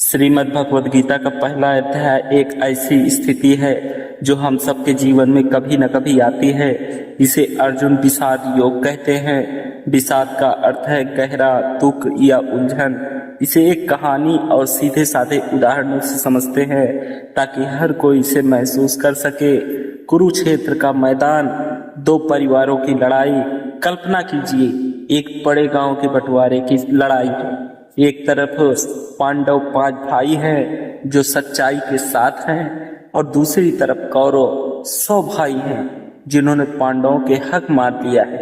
श्रीमद् भगवद गीता का पहला अध्याय एक ऐसी स्थिति है जो हम सबके जीवन में कभी न कभी आती है। इसे अर्जुन विषाद योग कहते हैं। विषाद का अर्थ है गहरा दुख या उलझन। इसे एक कहानी और सीधे साधे उदाहरणों से समझते हैं ताकि हर कोई इसे महसूस कर सके। कुरुक्षेत्र का मैदान, दो परिवारों की लड़ाई। कल्पना कीजिए, एक बड़े गांव के बंटवारे की लड़ाई है। एक तरफ पांडव 5 भाई हैं जो सच्चाई के साथ हैं और दूसरी तरफ कौरव 100 भाई हैं जिन्होंने पांडवों के हक मार दिया है।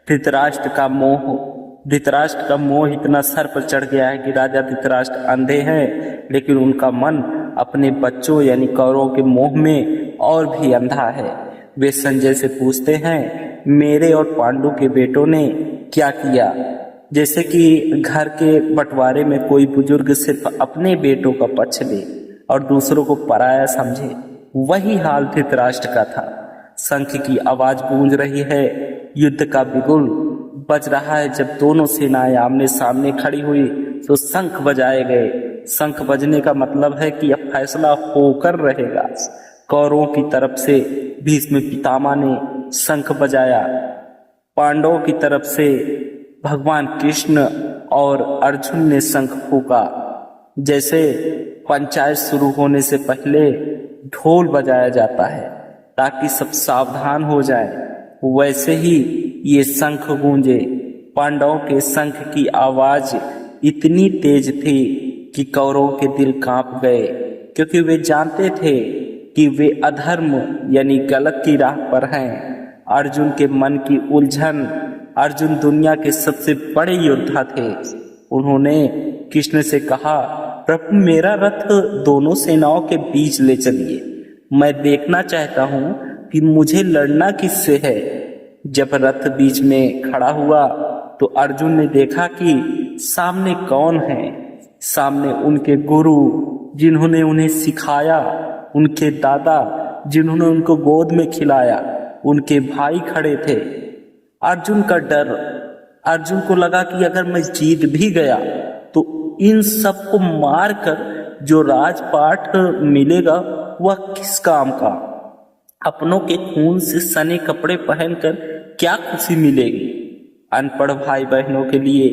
धृतराष्ट्र का मोह इतना सर पर चढ़ गया है कि राजा धृतराष्ट्र अंधे हैं, लेकिन उनका मन अपने बच्चों यानी कौरवों के मोह में और भी अंधा है। वे संजय से पूछते हैं, मेरे और पांडु के बेटों ने क्या किया? जैसे कि घर के बंटवारे में कोई बुजुर्ग सिर्फ अपने बेटों का पक्ष ले और दूसरों को पराया समझे, वही हाल धृतराष्ट्र का था। शंख की आवाज गूंज रही है, युद्ध का बिगुल बज रहा है। जब दोनों सेनाएं आमने सामने खड़ी हुई तो शंख बजाए गए। शंख बजने का मतलब है कि अब फैसला होकर रहेगा। कौरवों की तरफ से भीष्म पितामह ने शंख बजाया, पांडवों की तरफ से भगवान कृष्ण और अर्जुन ने शंख फूंका। जैसे पंचायत शुरू होने से पहले ढोल बजाया जाता है ताकि सब सावधान हो जाए, वैसे ही ये शंख गूंजे। पांडवों के शंख की आवाज इतनी तेज थी कि कौरवों के दिल कांप गए, क्योंकि वे जानते थे कि वे अधर्म यानी गलत की राह पर हैं। अर्जुन के मन की उलझन। अर्जुन दुनिया के सबसे बड़े योद्धा थे। उन्होंने कृष्ण से कहा, प्रभु मेरा रथ दोनों सेनाओं के बीच ले चलिए। मैं देखना चाहता हूं कि मुझे लड़ना किससे है। जब रथ बीच में खड़ा हुआ तो अर्जुन ने देखा कि सामने कौन है। सामने उनके गुरु जिन्होंने उन्हें सिखाया, उनके दादा जिन्होंने उनको गोद में खिलाया, उनके भाई खड़े थे। अर्जुन का डर, अर्जुन को लगा कि अगर मैं जीत भी गया तो इन सबको मारकर जो राजपाट मिलेगा वह किस काम का? अपनों के खून से सने कपड़े पहनकर क्या खुशी मिलेगी? अनपढ़ भाई बहनों के लिए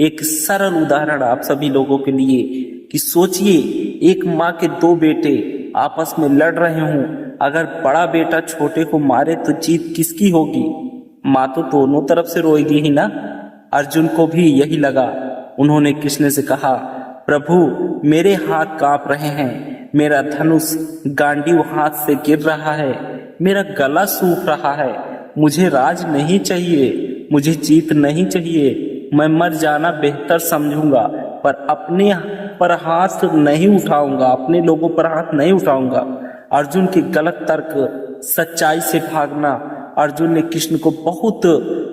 एक सरल उदाहरण आप सभी लोगों के लिए कि सोचिए, एक माँ के 2 बेटे आपस में लड़ रहे हों। अगर बड़ा बेटा छोटे को मारे तो जीत किसकी होगी? माँ तो दोनों तरफ से रोएगी ही ना। अर्जुन को भी यही लगा। उन्होंने कृष्ण से कहा, प्रभु मेरे हाथ कांप रहे हैं, मेरा धनुष गांडीव हाथ से गिर रहा है, मेरा गला सूख रहा है। मुझे राज नहीं चाहिए, मुझे जीत नहीं चाहिए। मैं मर जाना बेहतर समझूंगा, पर अपने पर हाथ नहीं उठाऊंगा, अपने लोगों पर हाथ नहीं उठाऊंगा। अर्जुन की गलत तर्क, सच्चाई से भागना। अर्जुन ने कृष्ण को बहुत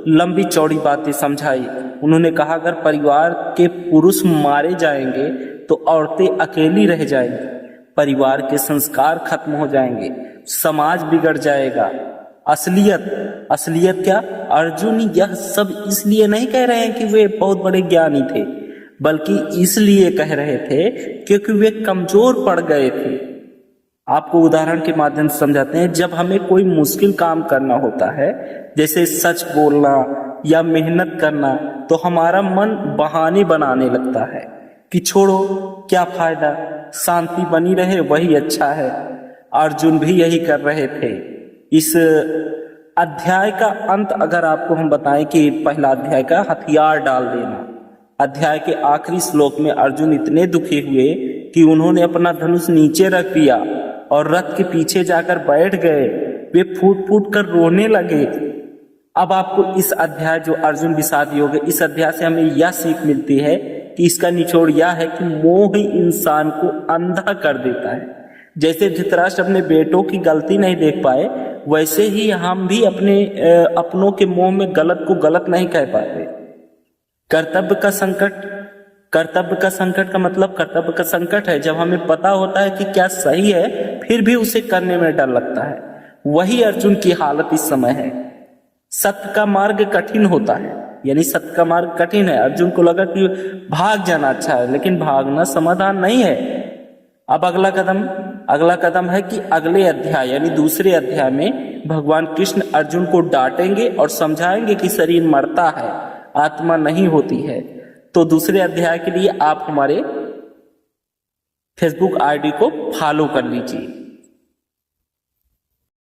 लंबी चौड़ी बातें समझाई। उन्होंने कहा, अगर परिवार के पुरुष मारे जाएंगे तो औरतें अकेली रह जाएंगी, परिवार के संस्कार खत्म हो जाएंगे, समाज बिगड़ जाएगा। असलियत क्या? अर्जुन यह सब इसलिए नहीं कह रहे हैं कि वे बहुत बड़े ज्ञानी थे, बल्कि इसलिए कह रहे थे क्योंकि वे कमजोर पड़ गए थे। आपको उदाहरण के माध्यम से समझाते हैं। जब हमें कोई मुश्किल काम करना होता है, जैसे सच बोलना या मेहनत करना, तो हमारा मन बहाने बनाने लगता है कि छोड़ो, क्या फायदा, शांति बनी रहे वही अच्छा है। अर्जुन भी यही कर रहे थे। इस अध्याय का अंत अगर आपको हम बताएं कि पहला अध्याय का हथियार डाल देना। अध्याय के आखिरी श्लोक में अर्जुन इतने दुखी हुए कि उन्होंने अपना धनुष नीचे रख दिया और रथ के पीछे जाकर बैठ गए। वे फूट फूट कर रोने लगे। अब आपको इस अध्याय, जो अर्जुन विषाद योग है, इस अध्याय से हमें यह सीख मिलती है कि इसका निचोड़ यह है कि मोह ही इंसान को अंधा कर देता है। जैसे धृतराष्ट्र अपने बेटों की गलती नहीं देख पाए, वैसे ही हम भी अपनों के मोह में गलत को गलत नहीं कह पाते। कर्तव्य का संकट का मतलब कर्तव्य का संकट है जब हमें पता होता है कि क्या सही है, फिर भी उसे करने में डर लगता है। वही अर्जुन की हालत इस समय है। सत्य का मार्ग कठिन होता है, यानी सत्य का मार्ग कठिन है। अर्जुन को लगा कि भाग जाना अच्छा है, लेकिन भागना समाधान नहीं है। अब अगला कदम है कि अगले अध्याय यानी दूसरे अध्याय में भगवान कृष्ण अर्जुन को डांटेंगे और समझाएंगे कि शरीर मरता है, आत्मा नहीं होती है। तो दूसरे अध्याय के लिए आप हमारे फेसबुक आईडी को फॉलो कर लीजिए।